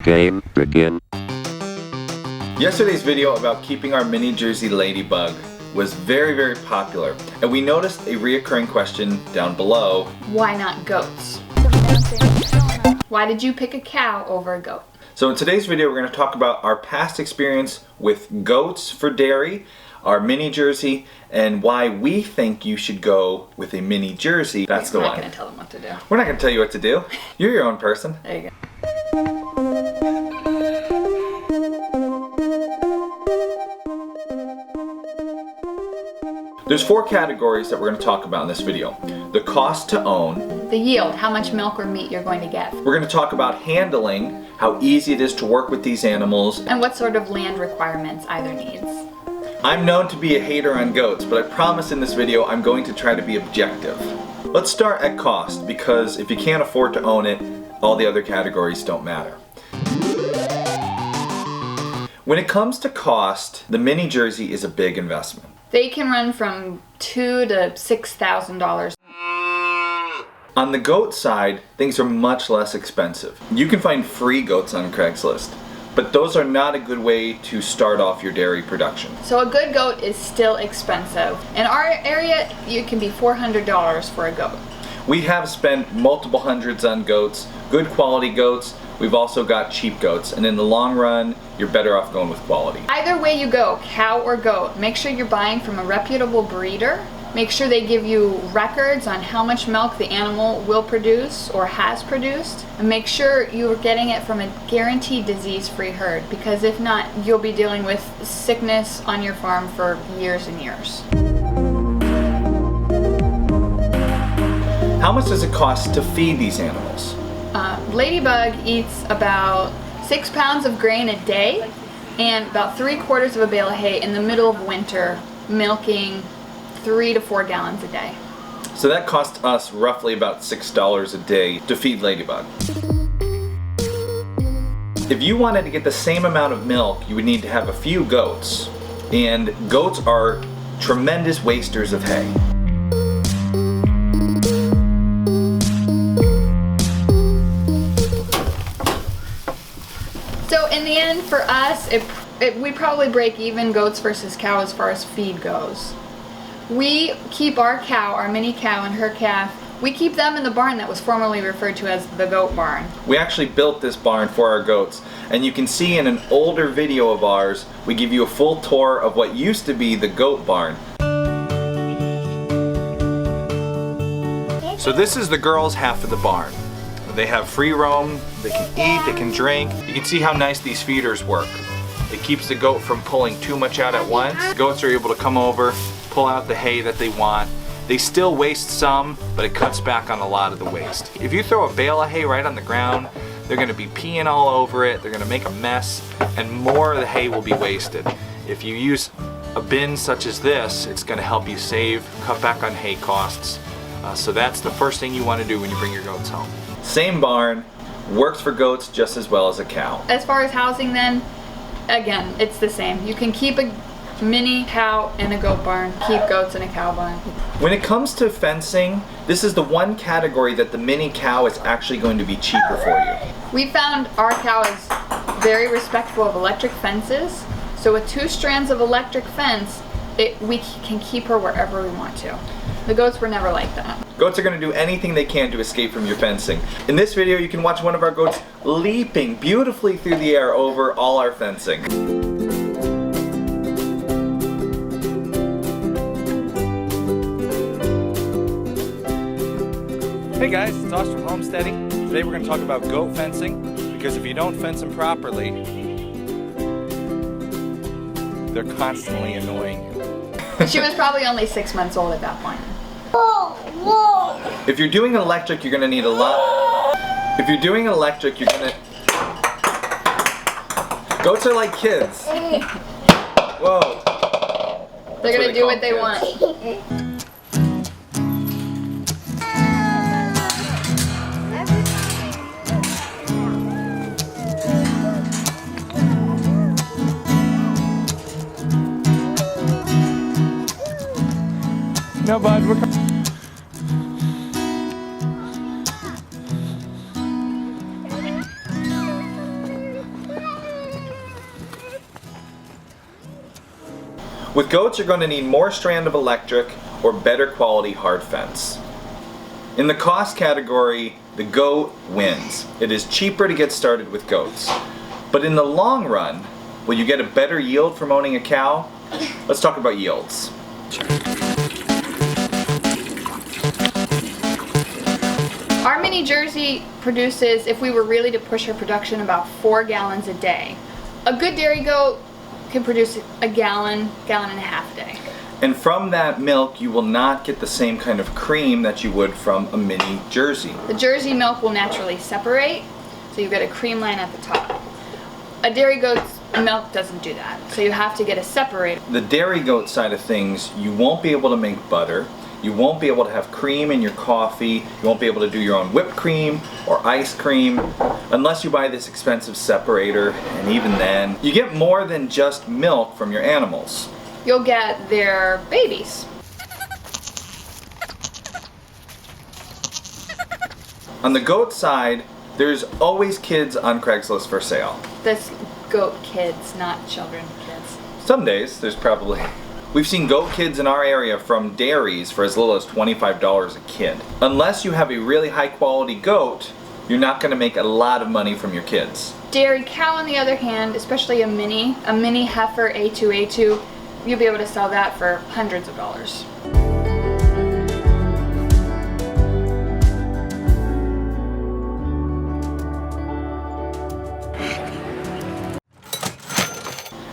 Game begin. Yesterday's video about keeping our mini Jersey Ladybug was very popular, and we noticed a reoccurring question down below. Why not goats? Why did you pick a cow over a goat? So in today's video, we're going to talk about our past experience with goats for dairy, our mini Jersey, and why we think you should go with a mini Jersey. That's the one. We're not going to tell them what to do. We're not going to tell you what to do. You're your own person. There you go. There's 4 categories that we're going to talk about in this video. The cost to own. The yield, how much milk or meat you're going to get. We're going to talk about handling, how easy it is to work with these animals. And what sort of land requirements either needs. I'm known to be a hater on goats, but I promise in this video I'm going to try to be objective. Let's start at cost, because if you can't afford to own it, all the other categories don't matter. When it comes to cost, the mini Jersey is a big investment. They can run from $2,000 to $6,000. On the goat side, things are much less expensive. You can find free goats on Craigslist, but those are not a good way to start off your dairy production. So a good goat is still expensive. In our area, it can be $400 for a goat. We have spent multiple hundreds on goats, good quality goats. We've also got cheap goats, and in the long run, you're better off going with quality. Either way you go, cow or goat, make sure you're buying from a reputable breeder. Make sure they give you records on how much milk the animal will produce or has produced. And make sure you're getting it from a guaranteed disease-free herd, because if not, you'll be dealing with sickness on your farm for years and years. How much does it cost to feed these animals? Ladybug eats about 6 pounds of grain a day and about 3/4 of a bale of hay in the middle of winter, milking 3 to 4 gallons a day. So that costs us roughly about $6 a day to feed Ladybug. If you wanted to get the same amount of milk, you would need to have a few goats. And goats are tremendous wasters of hay. So in the end, for us, we probably break even goats versus cow as far as feed goes. We keep our cow, our mini cow and her calf, we keep them in the barn that was formerly referred to as the goat barn. We actually built this barn for our goats, and you can see in an older video of ours, we give you a full tour of what used to be the goat barn. So this is the girls' half of the barn. They have free roam, they can eat, they can drink. You can see how nice these feeders work. It keeps the goat from pulling too much out at once. Goats are able to come over, pull out the hay that they want. They still waste some, but it cuts back on a lot of the waste. If you throw a bale of hay right on the ground, they're gonna be peeing all over it, they're gonna make a mess, and more of the hay will be wasted. If you use a bin such as this, it's gonna help you save, cut back on hay costs. So that's the first thing you wanna do when you bring your goats home. Same barn, works for goats just as well as a cow. As far as housing then, again, it's the same. You can keep a mini cow in a goat barn, keep goats in a cow barn. When it comes to fencing, this is the one category that the mini cow is actually going to be cheaper for you. We found our cow is very respectful of electric fences, so with 2 strands of electric fence, we can keep her wherever we want to. The goats were never like that. Goats are going to do anything they can to escape from your fencing. In this video, you can watch one of our goats leaping beautifully through the air over all our fencing. Hey guys, it's Josh from Homesteady. Today we're going to talk about goat fencing, because if you don't fence them properly, they're constantly annoying you. She was probably only 6 months old at that point. If you're doing electric, you're going to need a lot. If you're doing electric, you're going to... Goats are like kids. Whoa. They're going to do what they want. No, bud, we're... With goats, you're going to need more strand of electric or better quality hard fence. In the cost category, the goat wins. It is cheaper to get started with goats. But in the long run, will you get a better yield from owning a cow? Let's talk about yields. Our mini Jersey produces, if we were really to push her production, about 4 gallons a day. A good dairy goat can produce a gallon and a half a day. And from that milk, you will not get the same kind of cream that you would from a mini Jersey. The Jersey milk will naturally separate, so you get a cream line at the top. A dairy goat's milk doesn't do that, so you have to get a separator. The dairy goat side of things, you won't be able to make butter. You won't be able to have cream in your coffee. You won't be able to do your own whipped cream or ice cream unless you buy this expensive separator, and even then, you get more than just milk from your animals. You'll get their babies. On the goat side, there's always kids on Craigslist for sale. That's goat kids, not children kids. Some days, there's probably... We've seen goat kids in our area from dairies for as little as $25 a kid. Unless you have a really high quality goat, you're not going to make a lot of money from your kids. Dairy cow, on the other hand, especially a mini heifer A2, you'll be able to sell that for hundreds of dollars.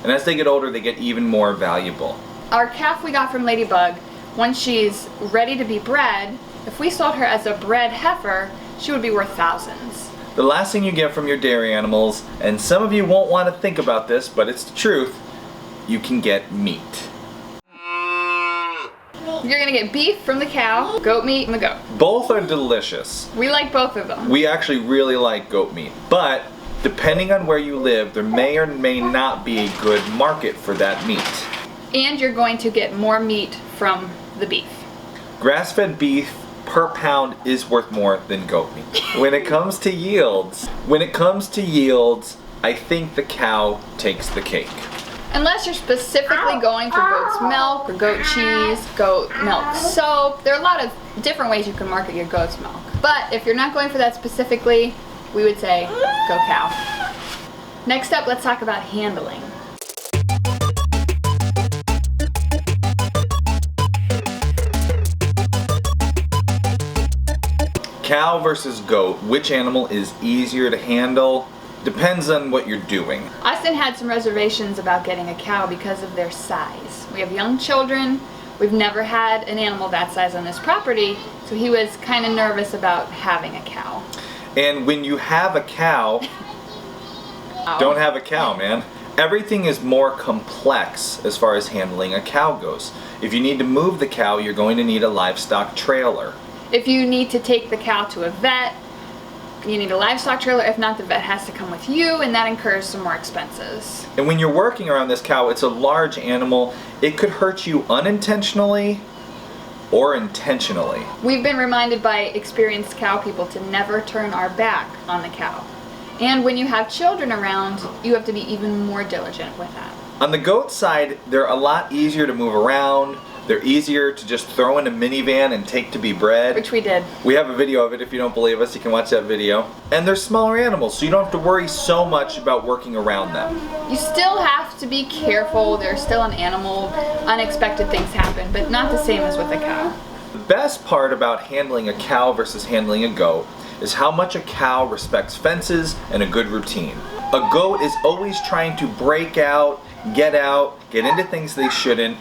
And as they get older, they get even more valuable. Our calf we got from Ladybug, once she's ready to be bred, if we sold her as a bred heifer, she would be worth thousands. The last thing you get from your dairy animals, and some of you won't want to think about this, but it's the truth, you can get meat. You're gonna get beef from the cow, goat meat from the goat. Both are delicious. We like both of them. We actually really like goat meat, but depending on where you live, there may or may not be a good market for that meat. And you're going to get more meat from the beef. Grass-fed beef per pound is worth more than goat meat. When it comes to yields, I think the cow takes the cake. Unless you're specifically going for goat's milk or goat cheese, goat milk soap. There are a lot of different ways you can market your goat's milk. But if you're not going for that specifically, we would say go cow. Next up, let's talk about handling. Cow versus goat, which animal is easier to handle? Depends on what you're doing. Austin had some reservations about getting a cow because of their size. We have young children. We've never had an animal that size on this property, so he was kind of nervous about having a cow. And when you have a cow, don't have a cow, man. Everything is more complex as far as handling a cow goes. If you need to move the cow, you're going to need a livestock trailer. If you need to take the cow to a vet, you need a livestock trailer. If not, the vet has to come with you, and that incurs some more expenses. And when you're working around this cow, it's a large animal. It could hurt you unintentionally or intentionally. We've been reminded by experienced cow people to never turn our back on the cow. And when you have children around, you have to be even more diligent with that. On the goat side, they're a lot easier to move around. They're easier to just throw in a minivan and take to be bred. Which we did. We have a video of it. If you don't believe us, you can watch that video. And they're smaller animals, so you don't have to worry so much about working around them. You still have to be careful. They're still an animal. Unexpected things happen, but not the same as with a cow. The best part about handling a cow versus handling a goat is how much a cow respects fences and a good routine. A goat is always trying to break out, get into things they shouldn't.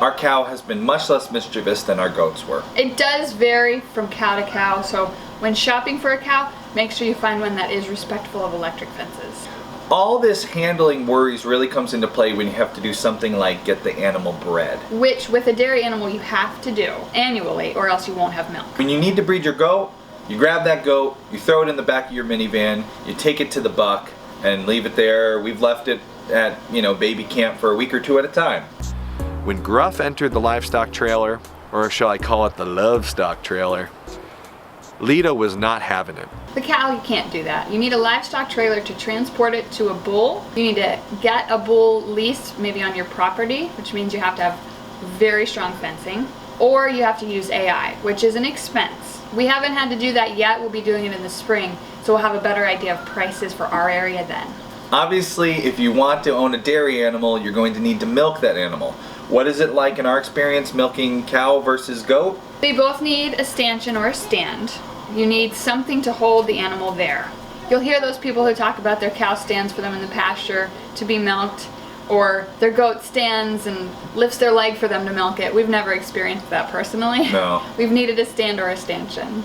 Our cow has been much less mischievous than our goats were. It does vary from cow to cow, so when shopping for a cow, make sure you find one that is respectful of electric fences. All this handling worries really comes into play when you have to do something like get the animal bred. Which, with a dairy animal, you have to do annually, or else you won't have milk. When you need to breed your goat, you grab that goat, you throw it in the back of your minivan, you take it to the buck, and leave it there. We've left it at, baby camp for a week or two at a time. When Gruff entered the livestock trailer, or shall I call it the love stock trailer, Lita was not having it. The cow, you can't do that. You need a livestock trailer to transport it to a bull. You need to get a bull leased maybe on your property, which means you have to have very strong fencing, or you have to use AI, which is an expense. We haven't had to do that yet. We'll be doing it in the spring, so we'll have a better idea of prices for our area then. Obviously, if you want to own a dairy animal, you're going to need to milk that animal. What is it like in our experience milking cow versus goat? They both need a stanchion or a stand. You need something to hold the animal there. You'll hear those people who talk about their cow stands for them in the pasture to be milked, or their goat stands and lifts their leg for them to milk it. We've never experienced that personally. No. We've needed a stand or a stanchion.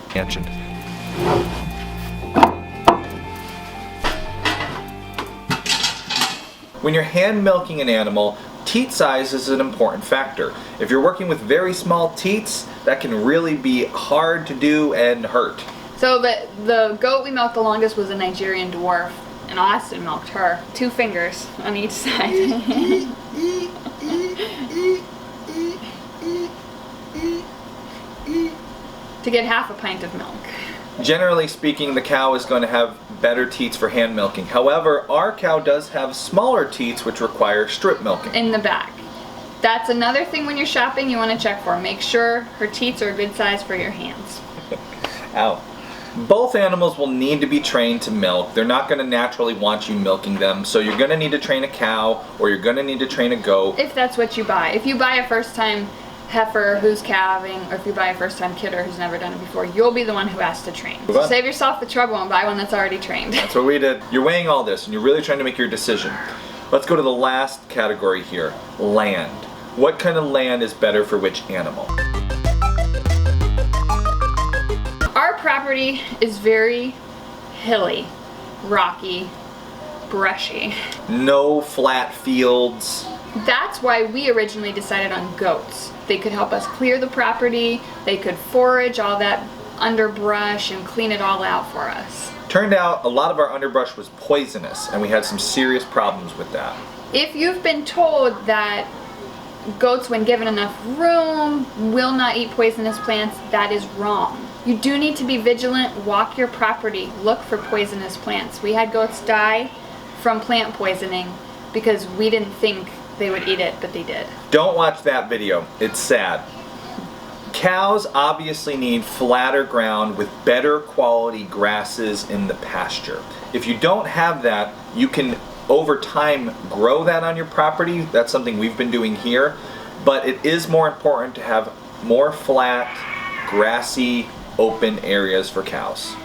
When you're hand milking an animal, teat size is an important factor. If you're working with very small teats, that can really be hard to do and hurt. So the goat we milked the longest was a Nigerian dwarf, and Austin milked her. 2 fingers on each side. To get half a pint of milk. Generally speaking, the cow is going to have better teats for hand milking. However, our cow does have smaller teats which require strip milking. In the back. That's another thing when you're shopping you want to check for. Make sure her teats are a good size for your hands. Ow. Both animals will need to be trained to milk. They're not going to naturally want you milking them, so you're going to need to train a cow or you're going to need to train a goat. If that's what you buy. If you buy a first time heifer who's calving, or if you buy a first time kidder who's never done it before, you'll be the one who has to train. So save yourself the trouble and buy one that's already trained. That's what we did. You're weighing all this and you're really trying to make your decision. Let's go to the last category here, land. What kind of land is better for which animal? Our property is very hilly, rocky, brushy. No flat fields. That's why we originally decided on goats. They could help us clear the property, they could forage all that underbrush and clean it all out for us. Turned out a lot of our underbrush was poisonous and we had some serious problems with that. If you've been told that goats, when given enough room, will not eat poisonous plants, that is wrong. You do need to be vigilant, walk your property, look for poisonous plants. We had goats die from plant poisoning because we didn't think they would eat it, but they did. Don't watch that video, it's sad. Cows obviously need flatter ground with better quality grasses in the pasture. If you don't have that, you can over time grow that on your property. That's something we've been doing here, but it is more important to have more flat, grassy, open areas for cows.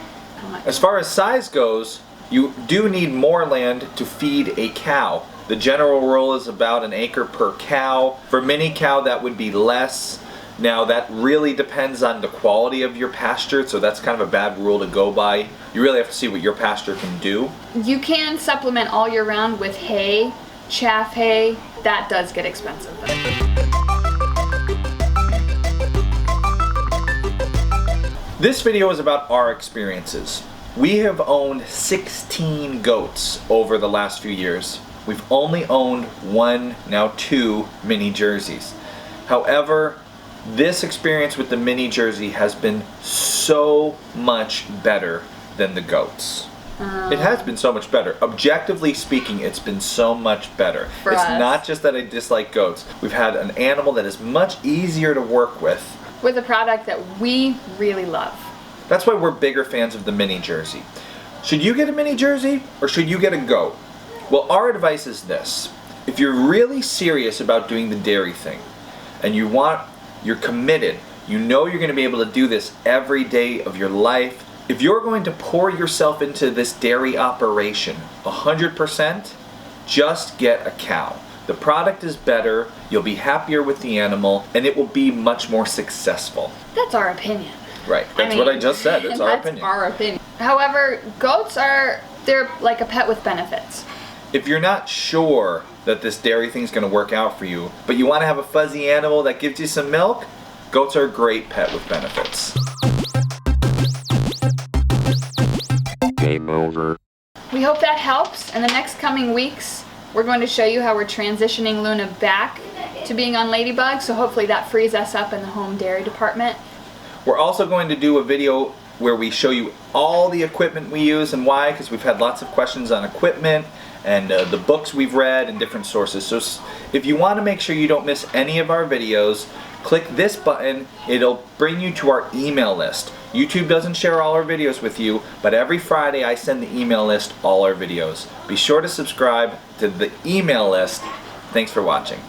As far as size goes, you do need more land to feed a cow. The general rule is about 1 acre per cow. For mini cow, that would be less. Now that really depends on the quality of your pasture, so that's kind of a bad rule to go by. You really have to see what your pasture can do. You can supplement all year round with hay, chaff hay. That does get expensive though. This video is about our experiences. We have owned 16 goats over the last few years. We've only owned 1, now 2 mini jerseys. However, this experience with the mini jersey has been so much better than the goats. It has been so much better. Objectively speaking, it's been so much better. It's not just that I dislike goats. We've had an animal that is much easier to work with. With a product that we really love. That's why we're bigger fans of the mini jersey. Should you get a mini jersey or should you get a goat? Well, our advice is this. If you're really serious about doing the dairy thing and you're committed, you know you're going to be able to do this every day of your life. If you're going to pour yourself into this dairy operation 100%, just get a cow. The product is better, you'll be happier with the animal, and it will be much more successful. That's our opinion. Right, that's what I just said, it's our opinion. That's our opinion. However, goats they're like a pet with benefits. If you're not sure that this dairy thing's going to work out for you, but you want to have a fuzzy animal that gives you some milk, goats are a great pet with benefits. Game over. We hope that helps. In the next coming weeks, we're going to show you how we're transitioning Luna back to being on Ladybug, so hopefully that frees us up in the home dairy department. We're also going to do a video where we show you all the equipment we use and why, because we've had lots of questions on equipment and the books we've read and different sources. So if you want to make sure you don't miss any of our videos, click this button. It'll bring you to our email list. YouTube doesn't share all our videos with you, but every Friday I send the email list all our videos. Be sure to subscribe to the email list. Thanks for watching.